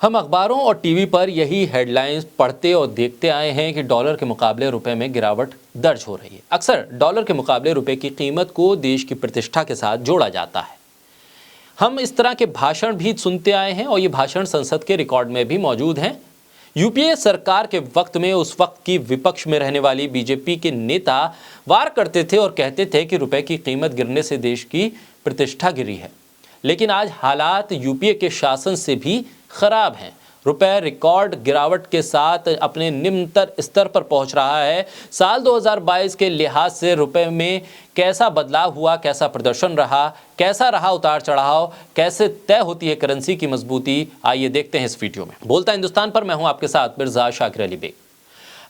हम अखबारों और टीवी पर यही हेडलाइंस पढ़ते और देखते आए हैं कि डॉलर के मुकाबले रुपए में गिरावट दर्ज हो रही है। अक्सर डॉलर के मुकाबले रुपए की कीमत को देश की प्रतिष्ठा के साथ जोड़ा जाता है। हम इस तरह के भाषण भी सुनते आए हैं और ये भाषण संसद के रिकॉर्ड में भी मौजूद हैं। यूपीए सरकार के वक्त में उस वक्त की विपक्ष में रहने वाली बीजेपी के नेता वार करते थे और कहते थे कि रुपए की कीमत गिरने से देश की प्रतिष्ठा गिरी है। लेकिन आज हालात यूपीए के शासन से भी खराब हैं। रुपए रिकॉर्ड गिरावट के साथ अपने निम्नतर स्तर पर पहुंच रहा है। साल 2022 के लिहाज से रुपए में कैसा बदलाव हुआ, कैसा प्रदर्शन रहा, कैसा रहा उतार चढ़ाव, कैसे तय होती है करेंसी की मजबूती, आइए देखते हैं इस वीडियो में। बोलता हिंदुस्तान पर मैं हूं आपके साथ मिर्जा शाकिर अली बेग।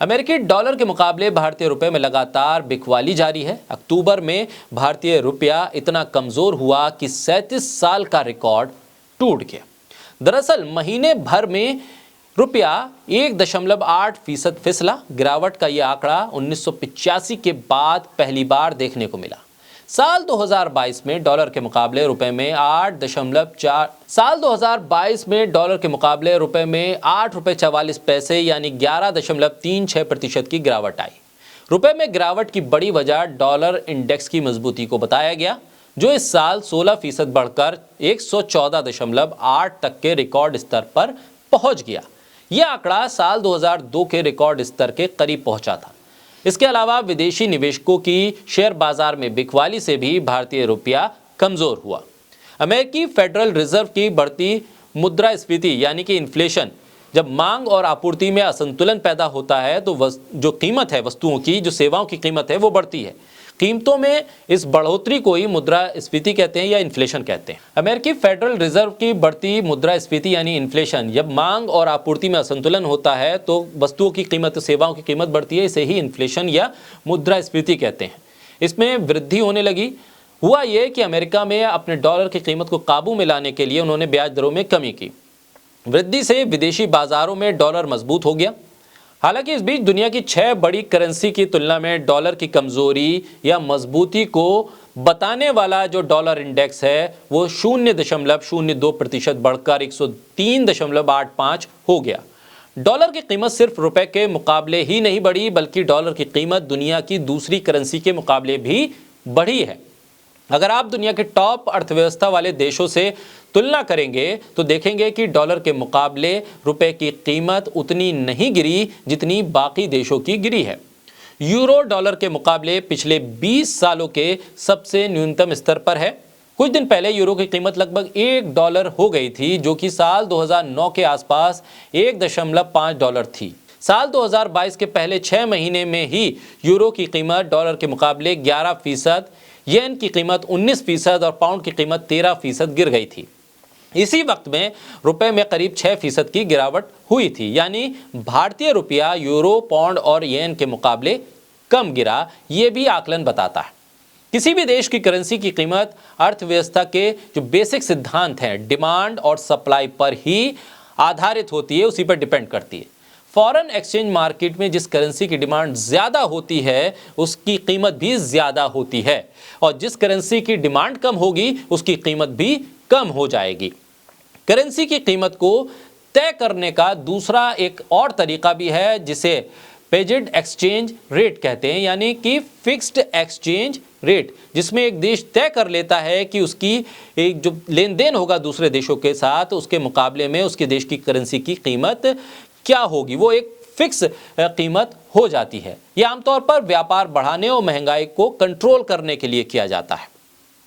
अमेरिकी डॉलर के मुकाबले भारतीय रुपए में लगातार बिकवाली जारी है। अक्टूबर में भारतीय रुपया इतना कमजोर हुआ कि 37 साल का रिकॉर्ड टूट गया। दरअसल महीने भर में रुपया 1.8% फिसला। गिरावट का यह आंकड़ा 1985 के बाद पहली बार देखने को मिला। साल 2022 में डॉलर के मुकाबले रुपए में 8 रुपए 44 पैसे यानी 11.36% की गिरावट आई। रुपए में गिरावट की बड़ी वजह डॉलर इंडेक्स की मजबूती को बताया गया, जो इस साल 16% बढ़कर 114.8 तक के रिकॉर्ड स्तर पर पहुंच गया। यह आंकड़ा साल 2002 के रिकॉर्ड स्तर के करीब पहुंचा था। इसके अलावा विदेशी निवेशकों की शेयर बाजार में बिकवाली से भी भारतीय रुपया कमजोर हुआ। अमेरिकी फेडरल रिजर्व की बढ़ती मुद्रास्फीति यानी कि इन्फ्लेशन, जब मांग और आपूर्ति में असंतुलन पैदा होता है तो जो कीमत है वस्तुओं की, जो सेवाओं की कीमत है वो बढ़ती है। कीमतों में इस बढ़ोतरी को ही मुद्रास्फीति कहते हैं या इन्फ्लेशन कहते हैं। अमेरिकी फेडरल रिजर्व की बढ़ती मुद्रास्फीति यानी इन्फ्लेशन, जब मांग और आपूर्ति में असंतुलन होता है तो वस्तुओं की कीमत, सेवाओं की कीमत बढ़ती है, इसे ही इन्फ्लेशन या मुद्रास्फीति कहते हैं। इसमें वृद्धि होने लगी। हुआ ये कि अमेरिका में अपने डॉलर की कीमत को काबू में लाने के लिए उन्होंने ब्याज दरों में कमी की। वृद्धि से विदेशी बाजारों में डॉलर मजबूत हो गया। हालांकि इस बीच दुनिया की 6 बड़ी करेंसी की तुलना में डॉलर की कमजोरी या मजबूती को बताने वाला जो डॉलर इंडेक्स है वो 0.02% बढ़कर 103.85 हो गया। डॉलर की कीमत सिर्फ रुपए के मुकाबले ही नहीं बढ़ी, बल्कि डॉलर की कीमत दुनिया की दूसरी करेंसी के मुकाबले भी बढ़ी है। अगर आप दुनिया के टॉप अर्थव्यवस्था वाले देशों से तुलना करेंगे तो देखेंगे कि डॉलर के मुकाबले रुपए की कीमत उतनी नहीं गिरी जितनी बाकी देशों की गिरी है। यूरो डॉलर के मुकाबले पिछले 20 सालों के सबसे न्यूनतम स्तर पर है। कुछ दिन पहले यूरो की कीमत लगभग $1 हो गई थी, जो कि साल 2009 के आसपास $1.5 थी। साल 2022 के पहले 6 महीने में ही यूरो की कीमत डॉलर के मुकाबले 11%, येन की कीमत 19% और पाउंड की कीमत 13% गिर गई थी। इसी वक्त में रुपए में करीब 6% की गिरावट हुई थी, यानी भारतीय रुपया यूरो, पाउंड और येन के मुकाबले कम गिरा। ये भी आकलन बताता है। किसी भी देश की करेंसी की कीमत अर्थव्यवस्था के जो बेसिक सिद्धांत हैं, डिमांड और सप्लाई पर ही आधारित होती है, उसी पर डिपेंड करती है। फॉरेन एक्सचेंज मार्केट में जिस करेंसी की डिमांड ज़्यादा होती है उसकी कीमत भी ज़्यादा होती है, और जिस करेंसी की डिमांड कम होगी उसकी कीमत भी कम हो जाएगी। करेंसी की कीमत को तय करने का दूसरा एक और तरीका भी है, जिसे पेजेड एक्सचेंज रेट कहते हैं, यानी कि फिक्स्ड एक्सचेंज रेट, जिसमें एक देश तय कर लेता है कि उसकी एक जो लेन देन होगा दूसरे देशों के साथ, उसके मुकाबले में उसके देश की करेंसी की कीमत क्या होगी, वो एक फिक्स कीमत हो जाती है। यह आमतौर पर व्यापार बढ़ाने और महंगाई को कंट्रोल करने के लिए किया जाता है।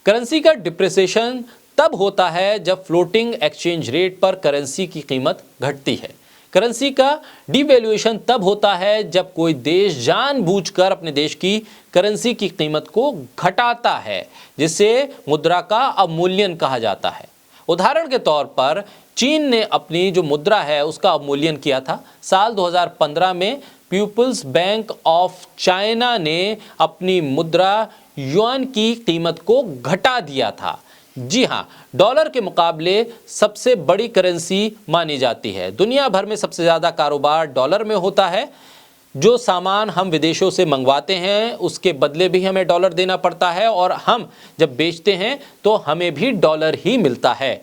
करेंसी का डिप्रिसिएशन तब होता है जब फ्लोटिंग एक्सचेंज रेट पर करेंसी की कीमत घटती है। करेंसी का डिवैल्यूएशन तब होता है जब कोई देश जानबूझकर अपने देश की करेंसी की कीमत को घटाता है, जिसे मुद्रा का अवमूल्यन कहा जाता है। उदाहरण के तौर पर चीन ने अपनी जो मुद्रा है उसका अवमूल्यन किया था। साल 2015 में पीपुल्स बैंक ऑफ चाइना ने अपनी मुद्रा युआन की कीमत को घटा दिया था। जी हाँ, डॉलर के मुकाबले सबसे बड़ी करेंसी मानी जाती है। दुनिया भर में सबसे ज़्यादा कारोबार डॉलर में होता है। जो सामान हम विदेशों से मंगवाते हैं उसके बदले भी हमें डॉलर देना पड़ता है, और हम जब बेचते हैं तो हमें भी डॉलर ही मिलता है।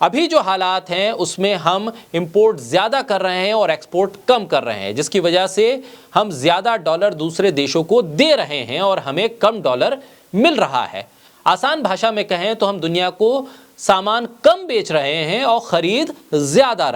अभी जो हालात हैं उसमें हम इंपोर्ट ज़्यादा कर रहे हैं और एक्सपोर्ट कम कर रहे हैं, जिसकी वजह से हम ज़्यादा डॉलर दूसरे देशों को दे रहे हैं और हमें कम डॉलर मिल रहा है। आसान भाषा में कहें तो हम दुनिया को सामान कम बेच रहे हैं और खरीद ज़्यादा